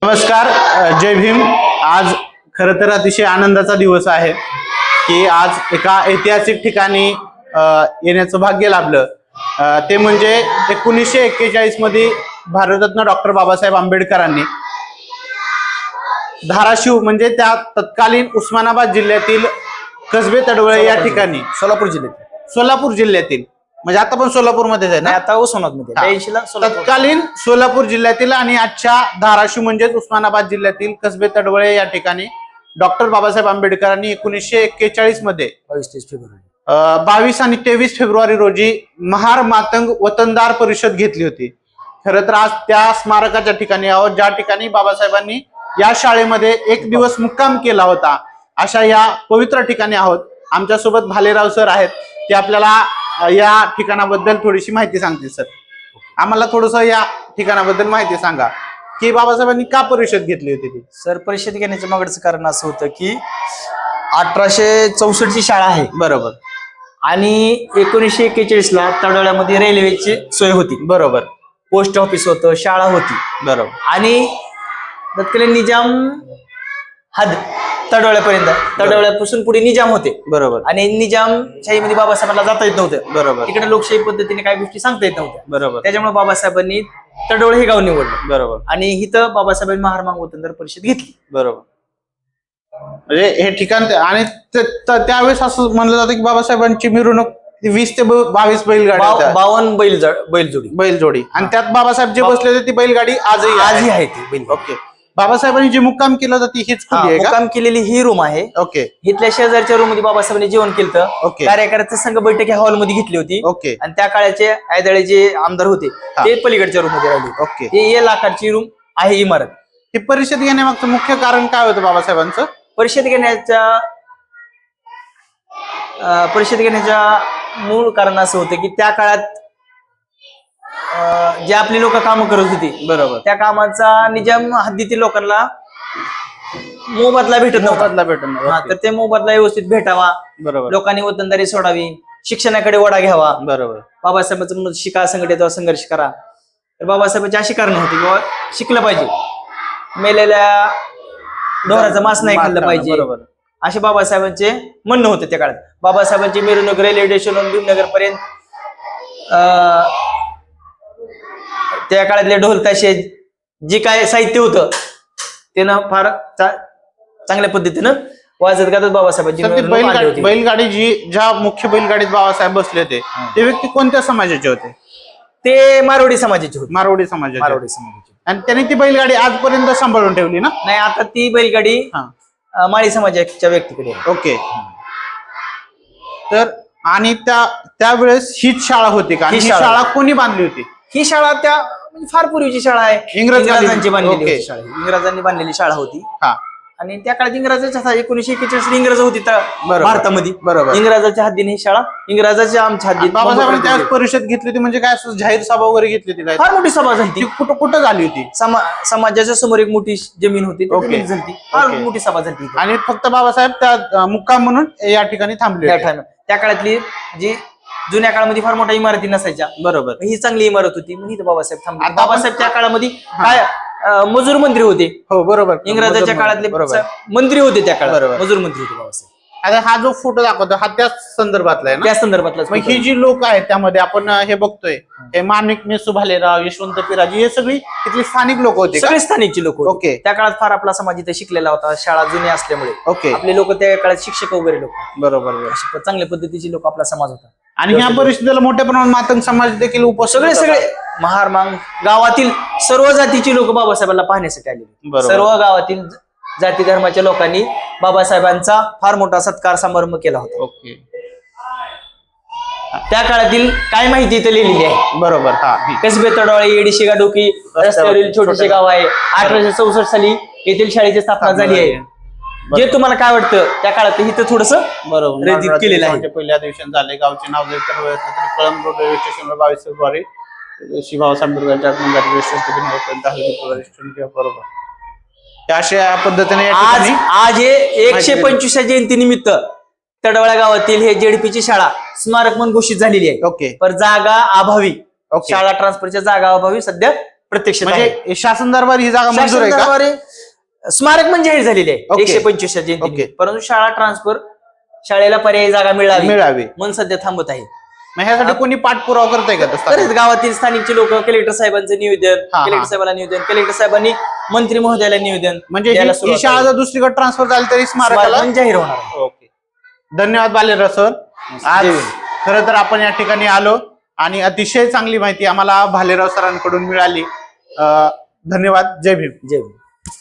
नमस्कार, जय भीम। आज खरं तर अतिशय आनंदाचा दिवस आहे की आज एका ऐतिहासिक ठिकाणी येण्याचं भाग्य लाभलं। ते म्हणजे 1941 मध्ये भारतरत्न डॉक्टर बाबासाहेब आंबेडकरांनी धाराशिव म्हणजे त्या तत्कालीन उस्मानाबाद जिल्ह्यातील कसबे तडवळे या ठिकाणी सोलापूर जिल्ह्यातील म्हणजे आता पण सोलापूरमध्येच आहे ना, आता उस्मानाबादमध्ये तत्कालीन सोलापूर जिल्ह्यातील आणि आजच्या धाराशिव म्हणजेच उस्मानाबाद जिल्ह्यातील कसबे तडवळे या ठिकाणी डॉक्टर बाबासाहेब आंबेडकरांनी 1941 मध्ये 22 आणि 23 फेब्रुवारी रोजी महार मातंग वतनदार परिषद घेतली होती। खरं तर आज त्या स्मारकाच्या ठिकाणी आहोत ज्या ठिकाणी बाबासाहेबांनी या शाळेमध्ये एक दिवस मुक्काम केला होता, अशा या पवित्र ठिकाणी आहोत। आमच्यासोबत भालेराव सर आहेत, ते आपल्याला या ठिकाणाबद्दल थोडीशी माहिती सांगतील। सर, आम्हाला थोडस या ठिकाणाबद्दल माहिती सांगा की बाबासाहेबांनी का परिषद घेतली होती ती? सर, परिषद घेण्याच्या मागचं कारण असं होतं की 1864 ची शाळा आहे, बरोबर, आणि 1941 ला तडोळ्यामध्ये रेल्वेची सोय होती, बरोबर, पोस्ट ऑफिस होतं, शाळा होती, बरोबर, आणि तत्कालीन निजाम हद तडोळ्यापासून पुढे निजाम होते, बरोबर, आणि निजामशाहीमध्ये बाबासाहेबांना जाता येत नव्हतं, बरोबर, तिकडे लोकशाही पद्धतीने काही गोष्टी सांगता येत नव्हत्या, बरोबर, त्याच्यामुळे बाबासाहेबांनी तडोळे हे गाव निवडलं, बरोबर, आणि इथं बाबासाहेबांनी महार वतनदार परिषद घेतली, बरोबर। म्हणजे हे ठिकाण आणि त्यावेळेस असं म्हणलं जातं की बाबासाहेबांची मिरवणूक 20 ते 22 बैलगाड्या, 52 बैलजोडी, आणि त्यात बाबासाहेब जे बसले होते ती बैलगाडी आजही आहे ती ओके। बाबासाहेबांनी जे मुक्काम केलं होतं ती हीच खोली आहे का? मुक्काम केलेली ही रूम आहे। ओके, इथल्या शेजारच्या रूम मध्ये बाबासाहेबांनी जेवण केलं, ओके, कार्यकर्त्याचं संघ बैठक ह्या हॉल मध्ये घेतली होती, ओके, आणि त्या काळाचे आयदळे जे आमदार होते ते पलीकडच्या रूम मध्ये राहिले, ओके। हे 1 लाखाची रूम आहे इमारत। ही परिषद घेण्यामागचं मुख्य कारण काय होतं बाबासाहेबांचं? परिषद घेण्याच्या मूळ कारण असं होतं की त्या काळात जे आपली लोक कामं करत होती, बरोबर, त्या कामाचा निजाम हद्दीतील लोकांना मोबदला भेटत नव्हता, तर ते मोबदला व्यवस्थित भेटावा, बरोबर, लोकांनी वतनदारी सोडावी, शिक्षणाकडे वडा घ्यावा, बरोबर। बाबासाहेबांचं म्हणत शिका, संघटित संघर्ष करा, तर बाबासाहेबांची अशी कारण होती किंवा शिकलं पाहिजे, मेलेल्या ढोराचं मांस नाही खाल्लं पाहिजे, बरोबर, असे बाबासाहेबांचे म्हणणं होते त्या काळात। बाबासाहेबांची मिरवणूक रेल्वे स्टेशन भीमनगर पर्यंत त्या काळातले ढोल ताशे जे काय साहित्य होतं त्यानं फार चांगल्या पद्धतीनं वाजत गाजत बाबासाहेबांची बैलगाडी ज्या मुख्य बैलगाडीत बाबासाहेब बसले होते ते व्यक्ती कोणत्या समाजाचे होते? ते मारवाडी समाजाचे होते, मारवाडी समाजाचे, आणि त्यांनी ती बैलगाडी आजपर्यंत सांभाळून ठेवली ना? नाही, आता ती बैलगाडी माळी समाजाच्या व्यक्तीकडे आहे। ओके, तर आणि त्यावेळेस हीच शाळा होती का? ही शाळा कोणी बांधली होती? ही शाळा त्या म्हणजे फार पूर्वीची शाळा आहे, इंग्रजांची बांधलेली शाळा, इंग्रजांनी बांधलेली शाळा होती, आणि त्या काळात इंग्रजाच्या 1941 इंग्रज होती भारतामध्ये, बरोबर, इंग्रजाच्या हद्दीने ही शाळा, इंग्रजाच्या आमच्या हद्दीत बाबासाहेबांनी त्यावेळेस परिषद घेतली होती, म्हणजे काय जाहीर सभा वगैरे घेतली होती काय? फार मोठी सभा झाली, कुठं झाली होती? समाजाच्या समोर एक मोठी जमीन होती, फार मोठी सभा झाली, आणि फक्त बाबासाहेब त्या मुक्काम म्हणून या ठिकाणी थांबले। त्या काळातली जी जुन्या काळामध्ये फार मोठ्या इमारती नसायच्या, बरोबर, ही चांगली इमारत होती म्हणून इथं बाबासाहेब थांबले। बाबासाहेब त्या काळामध्ये काय मजूर मंत्री होते, हो बरोबर, इंग्रजाच्या काळातले मंत्री होते त्या काळात, मजूर मंत्री होते बाबासाहेब। आता हा जो फोटो दाखवतो हा त्याच संदर्भातला आहे ना? त्या संदर्भातला। ही जी लोक आहेत त्यामध्ये आपण हे बघतोय, हे माणिक मेसू भालेराव, यशवंत पिराजी, हे सगळी इथली स्थानिक लोक होते, सगळे स्थानिकची लोक होते। ओके, त्या काळात फार आपला समाज इथे शिकलेला होता, शाळा जुनी असल्यामुळे ओके, आपले लोक त्या काळात शिक्षक वगैरे लोक, बरोबर, चांगल्या पद्धतीचे लोक आपला समाज होता, आणि ह्या परिषदेला मोठ्या प्रमाणात मातंग समाज देखील उपस्थित, सगळे महार गावातील सर्व जातीची लोक बाबासाहेबांना पाहण्यासाठी आले, सर्व गावातील जाती धर्माच्या लोकांनी बाबासाहेबांचा फार मोठा सत्कार समारंभ केला होता। ओके, त्या काळातील काय माहिती इथे लिहिलेली आहे, बरोबर, कसबे तडोळे येडीशी गाडोकी रस्त्यावरील छोटेसे गाव आहे, 1864 साली येथील शाळेची स्थापना झाली आहे। जे तुम्हाला काय वाटतं त्या काळात इथं थोडस बरोबर केलेलं आहे। पहिले अधिवेशन झाले, गावचे नाव जर कळंब रोड रेल्वे स्टेशनवर 22 फेब्रुवारी बाबासाहेब आंबेडकरांच्या बरोबर, अशा पद्धतीने आज 125 जयंती निमित्त तडवळा गावातील हे जेडपीची शाळा स्मारक म्हणून घोषित झालेली आहे। ओके, पण जागा अभावी, शाळा ट्रान्सफरच्या जागा अभावी सध्या प्रत्यक्ष म्हणजे शासन दरबार ही जागा मंजूर आहे का? स्मारक म्हणजे जाहीर झालेली आहे ओके. 125 जयंती, परंतु शाळा ट्रान्सफर, शाळेला पर्यायी जागा मिळावी म्हणून सध्या थांबत आहे. मग ह्यासाठी कोणी पाठपुरावा करताय का तसं? तसेच गावातील स्थानिकचे लोक कलेक्टर साहेबांचं निवेदन, कलेक्टर साहेबांना निवेदन, कलेक्टर साहेबांनी मंत्री महोदयाला निवेदन, म्हणजे ही शाळा जर दुसरीकडे ट्रान्सफर झाली तरी स्मारकाला जाहीर होणार आहे. ओके, धन्यवाद बालेराव सर. आज खरं तर आपण या ठिकाणी आलो आणि अतिशय चांगली माहिती आम्हाला भालेराव सरांकडून मिळाली. धन्यवाद. जय भीम. जय भीम.